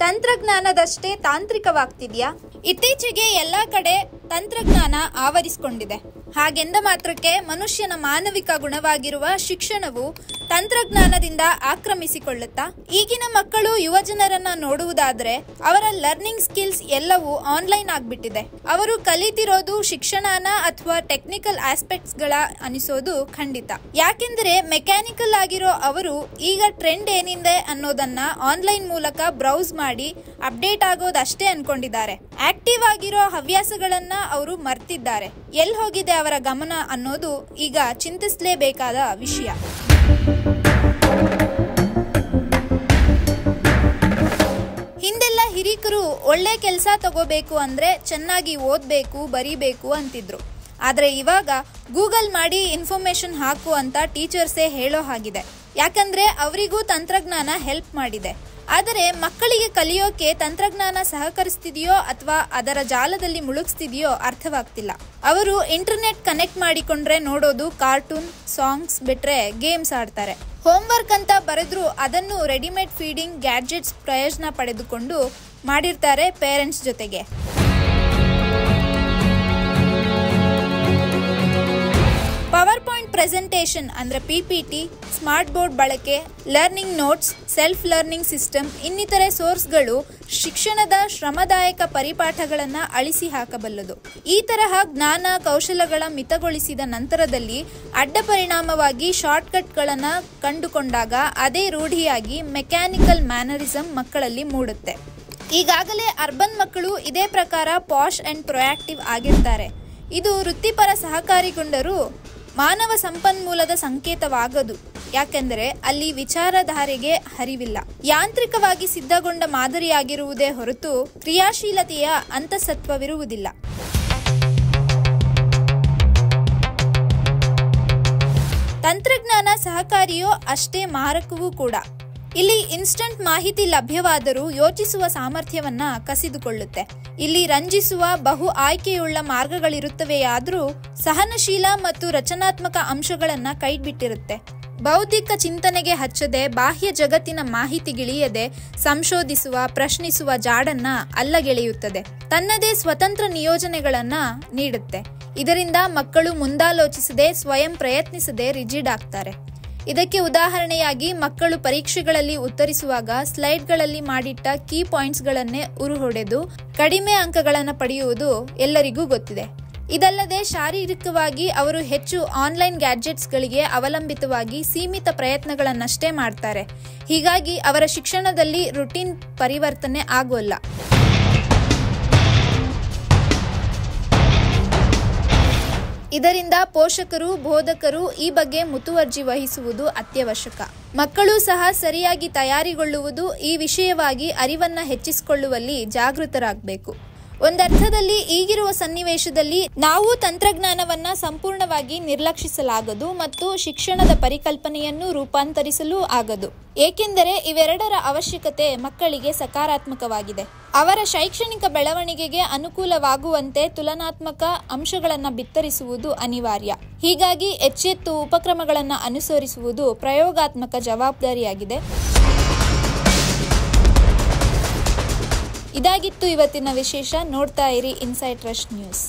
ತಂತ್ರಜ್ಞಾನದಷ್ಟೇ ತಾಂತ್ರಿಕವಾಗ್ತಿದೆಯಾ? ಇತ್ತೀಚೆಗೆ ಎಲ್ಲಾ ಕಡೆ ತಂತ್ರಜ್ಞಾನ ಆವರಿಸಿಕೊಂಡಿದೆ. ಹಾಗೆಂದ ಮಾತ್ರಕ್ಕೆ ಮನುಷ್ಯನ ಮಾನವಿಕ ಗುಣವಾಗಿರುವ ಶಿಕ್ಷಣವು ತಂತ್ರಜ್ಞಾನದಿಂದ ಆಕ್ರಮಿಸಿಕೊಳ್ಳುತ್ತಾ? ಈಗಿನ ಮಕ್ಕಳು ಯುವಜನರನ್ನ ನೋಡುವುದಾದ್ರೆ ಅವರ ಲರ್ನಿಂಗ್ ಸ್ಕಿಲ್ಸ್ ಎಲ್ಲವೂ ಆನ್ಲೈನ್ ಆಗ್ಬಿಟ್ಟಿದೆ. ಅವರು ಕಲಿತಿರೋದು ಶಿಕ್ಷಣನ ಅಥವಾ ಟೆಕ್ನಿಕಲ್ ಆಸ್ಪೆಕ್ಟ್ಸ್ ಗಳ ಅನಿಸೋದು ಖಂಡಿತ. ಯಾಕೆಂದ್ರೆ ಮೆಕ್ಯಾನಿಕಲ್ ಆಗಿರೋ ಅವರು ಈಗ ಟ್ರೆಂಡ್ ಏನಿದೆ ಅನ್ನೋದನ್ನ ಆನ್ಲೈನ್ ಮೂಲಕ ಬ್ರೌಸ್ ಮಾಡಿ ಅಪ್ಡೇಟ್ ಆಗೋದಷ್ಟೇ ಅನ್ಕೊಂಡಿದ್ದಾರೆ. ಆಕ್ಟಿವ್ ಆಗಿರೋ ಹವ್ಯಾಸಗಳನ್ನ ಅವರು ಮರ್ತಿದ್ದಾರೆ. ಎಲ್ಲಿ ಹೋಗಿದೆ ಅವರ ಗಮನ ಅನ್ನೋದು ಈಗ ಚಿಂತಿಸಲೇಬೇಕಾದ ವಿಷಯ. ಹಿಂದೆಲ್ಲ ಹಿರಿಕರು ಒಳ್ಳೆ ಕೆಲಸ ತಗೋಬೇಕು ಅಂದ್ರೆ ಚೆನ್ನಾಗಿ ಓದ್ಬೇಕು, ಬರೀಬೇಕು ಅಂತಿದ್ರು. ಆದ್ರೆ ಇವಾಗ ಗೂಗಲ್ ಮಾಡಿ ಇನ್ಫಾರ್ಮೇಶನ್ ಹಾಕು ಅಂತ ಟೀಚರ್ಸೇ ಹೇಳೋ ಹಾಗಿದೆ. ಯಾಕಂದ್ರೆ ಅವರಿಗೂ ತಂತ್ರಜ್ಞಾನ ಹೆಲ್ಪ್ ಮಾಡಿದೆ. ಆದರೆ ಮಕ್ಕಳಿಗೆ ಕಲಿಯೋಕೆ ತಂತ್ರಜ್ಞಾನ ಸಹಕರಿಸ್ತಿದೆಯೋ ಅಥವಾ ಅದರ ಜಾಲದಲ್ಲಿ ಮುಳುಗಿಸ್ತಿದೆಯೋ ಅರ್ಥವಾಗ್ತಿಲ್ಲ. ಅವರು ಇಂಟರ್ನೆಟ್ ಕನೆಕ್ಟ್ ಮಾಡಿಕೊಂಡ್ರೆ ನೋಡೋದು ಕಾರ್ಟೂನ್, ಸಾಂಗ್ಸ್ ಬಿಟ್ರೆ ಗೇಮ್ಸ್ ಆಡ್ತಾರೆ. ಹೋಮ್ವರ್ಕ್ ಅಂತ ಬರೆದ್ರು ಅದನ್ನು ರೆಡಿಮೇಡ್ ಫೀಡಿಂಗ್ ಗ್ಯಾಡ್ಜೆಟ್ಸ್ ಪ್ರಯೋಜನ ಪಡೆದುಕೊಂಡು ಮಾಡಿರ್ತಾರೆ ಪೇರೆಂಟ್ಸ್ ಜೊತೆಗೆ. ಪವರ್ ಪಾಯಿಂಟ್ ಪ್ರೆಸೆಂಟೇಷನ್ ಅಂದ್ರೆ PPT, ಸ್ಮಾರ್ಟ್ ಬೋರ್ಡ್ ಬಳಕೆ, learning notes, self learning system ಇನ್ನಿತರೆ ಸೋರ್ಸ್ಗಳು ಶಿಕ್ಷಣದ ಶ್ರಮದಾಯಕ ಪರಿಪಾಠಗಳನ್ನು ಅಳಿಸಿ ಹಾಕಬಲ್ಲದು. ಈ ತರಹ ಜ್ಞಾನ ಕೌಶಲಗಳ ಮಿತಗೊಳಿಸಿದ ನಂತರದಲ್ಲಿ ಅಡ್ಡ ಪರಿಣಾಮವಾಗಿ ಶಾರ್ಟ್ಕಟ್ಗಳನ್ನು ಕಂಡುಕೊಂಡಾಗ ಅದೇ ರೂಢಿಯಾಗಿ ಮೆಕ್ಯಾನಿಕಲ್ ಮ್ಯಾನರಿಸಮ್ ಮಕ್ಕಳಲ್ಲಿ ಮೂಡುತ್ತೆ. ಈಗಾಗಲೇ ಅರ್ಬನ್ ಮಕ್ಕಳು ಇದೇ ಪ್ರಕಾರ ಪಾಶ್ ಅಂಡ್ ಪ್ರೊಯಾಕ್ಟಿವ್ ಆಗಿರ್ತಾರೆ. ಇದು ವೃತ್ತಿಪರ ಸಹಕಾರಿಗೊಂಡರೂ ಮಾನವ ಸಂಪನ್ಮೂಲದ ಸಂಕೇತವಾಗದು. ಯಾಕೆಂದರೆ ಅಲ್ಲಿ ವಿಚಾರಧಾರೆಗೆ ಹರಿವಿಲ್ಲ. ಯಾಂತ್ರಿಕವಾಗಿ ಸಿದ್ಧಗೊಂಡ ಮಾದರಿಯಾಗಿರುವುದೇ ಹೊರತು ಕ್ರಿಯಾಶೀಲತೆಯ ಅಂತಸತ್ವವಿರುವುದಿಲ್ಲ. ತಂತ್ರಜ್ಞಾನ ಸಹಕಾರಿಯೋ ಅಷ್ಟೇ ಮಾರಕವೂ ಕೂಡ. ಇಲ್ಲಿ ಇನ್ಸ್ಟಂಟ್ ಮಾಹಿತಿ ಲಭ್ಯವಾದರೂ ಯೋಚಿಸುವ ಸಾಮರ್ಥ್ಯವನ್ನ ಕಸಿದುಕೊಳ್ಳುತ್ತೆ. ಇಲ್ಲಿ ರಂಜಿಸುವ ಬಹು ಆಯ್ಕೆಯುಳ್ಳ ಮಾರ್ಗಗಳಿರುತ್ತವೆಯಾದರೂ ಸಹನಶೀಲ ಮತ್ತು ರಚನಾತ್ಮಕ ಅಂಶಗಳನ್ನ ಕೈಬಿಟ್ಟಿರುತ್ತೆ. ಬೌದ್ಧಿಕ ಚಿಂತನೆಗೆ ಹಚ್ಚದೆ ಬಾಹ್ಯ ಜಗತ್ತಿನ ಮಾಹಿತಿಗಿಳಿಯದೆ ಸಂಶೋಧಿಸುವ, ಪ್ರಶ್ನಿಸುವ ಜಾಡನ್ನ ಅಲ್ಲಗೆಳೆಯುತ್ತದೆ. ತನ್ನದೇ ಸ್ವತಂತ್ರ ನಿಯೋಜನೆಗಳನ್ನ ನೀಡುತ್ತೆ. ಇದರಿಂದ ಮಕ್ಕಳು ಮುಂದಾಲೋಚಿಸದೆ, ಸ್ವಯಂ ಪ್ರಯತ್ನಿಸದೆ ರಿಜಿಡ್ ಆಗ್ತಾರೆ. ಇದಕ್ಕೆ ಉದಾಹರಣೆಯಾಗಿ ಮಕ್ಕಳು ಪರೀಕ್ಷೆಗಳಲ್ಲಿ ಉತ್ತರಿಸುವಾಗ ಸ್ಲೈಡ್ಗಳಲ್ಲಿ ಮಾಡಿಟ್ಟ ಕೀ ಪಾಯಿಂಟ್ಸ್ಗಳನ್ನೇ ಉರುಹೊಡೆದು ಕಡಿಮೆ ಅಂಕಗಳನ್ನು ಪಡೆಯುವುದು ಎಲ್ಲರಿಗೂ ಗೊತ್ತಿದೆ. ಇದಲ್ಲದೆ ಶಾರೀರಿಕವಾಗಿ ಅವರು ಹೆಚ್ಚು ಆನ್ಲೈನ್ ಗ್ಯಾಡ್ಜೆಟ್ಸ್ಗಳಿಗೆ ಅವಲಂಬಿತವಾಗಿ ಸೀಮಿತ ಪ್ರಯತ್ನಗಳನ್ನಷ್ಟೇ ಮಾಡ್ತಾರೆ. ಹೀಗಾಗಿ ಅವರ ಶಿಕ್ಷಣದಲ್ಲಿ ರುಟೀನ್ ಪರಿವರ್ತನೆ ಆಗೋಲ್ಲ. ಇದರಿಂದ ಪೋಷಕರು, ಬೋಧಕರು ಈ ಬಗ್ಗೆ ಮುತುವರ್ಜಿ ವಹಿಸುವುದು ಅತ್ಯವಶ್ಯಕ. ಮಕ್ಕಳು ಸಹ ಸರಿಯಾಗಿ ತಯಾರಿಗೊಳ್ಳುವುದು ಈ ವಿಷಯವಾಗಿ ಅರಿವನ್ನ ಹೆಚ್ಚಿಸಿಕೊಳ್ಳುವಲ್ಲಿ ಜಾಗೃತರಾಗಬೇಕು. ಒಂದರ್ಥದಲ್ಲಿ ಈಗಿರುವ ಸನ್ನಿವೇಶದಲ್ಲಿ ನಾವು ತಂತ್ರಜ್ಞಾನವನ್ನ ಸಂಪೂರ್ಣವಾಗಿ ನಿರ್ಲಕ್ಷಿಸಲಾಗದು ಮತ್ತು ಶಿಕ್ಷಣದ ಪರಿಕಲ್ಪನೆಯನ್ನು ರೂಪಾಂತರಿಸಲೂ ಆಗದು. ಏಕೆಂದರೆ ಇವೆರಡರ ಅವಶ್ಯಕತೆ ಮಕ್ಕಳಿಗೆ ಸಕಾರಾತ್ಮಕವಾಗಿದೆ. ಅವರ ಶೈಕ್ಷಣಿಕ ಬೆಳವಣಿಗೆಗೆ ಅನುಕೂಲವಾಗುವಂತೆ ತುಲನಾತ್ಮಕ ಅಂಶಗಳನ್ನು ಬಿತ್ತರಿಸುವುದು ಅನಿವಾರ್ಯ. ಹೀಗಾಗಿ ಎಚ್ಚೆತ್ತು ಉಪಕ್ರಮಗಳನ್ನು ಅನುಸರಿಸುವುದು ಪ್ರಯೋಗಾತ್ಮಕ ಜವಾಬ್ದಾರಿಯಾಗಿದೆ. ಇದಾಗಿತ್ತು ಇವತ್ತಿನ ವಿಶೇಷ. ನೋಡ್ತಾ ಇರಿ ಇನ್ಸೈಟ್ ರಶ್ ನ್ಯೂಸ್.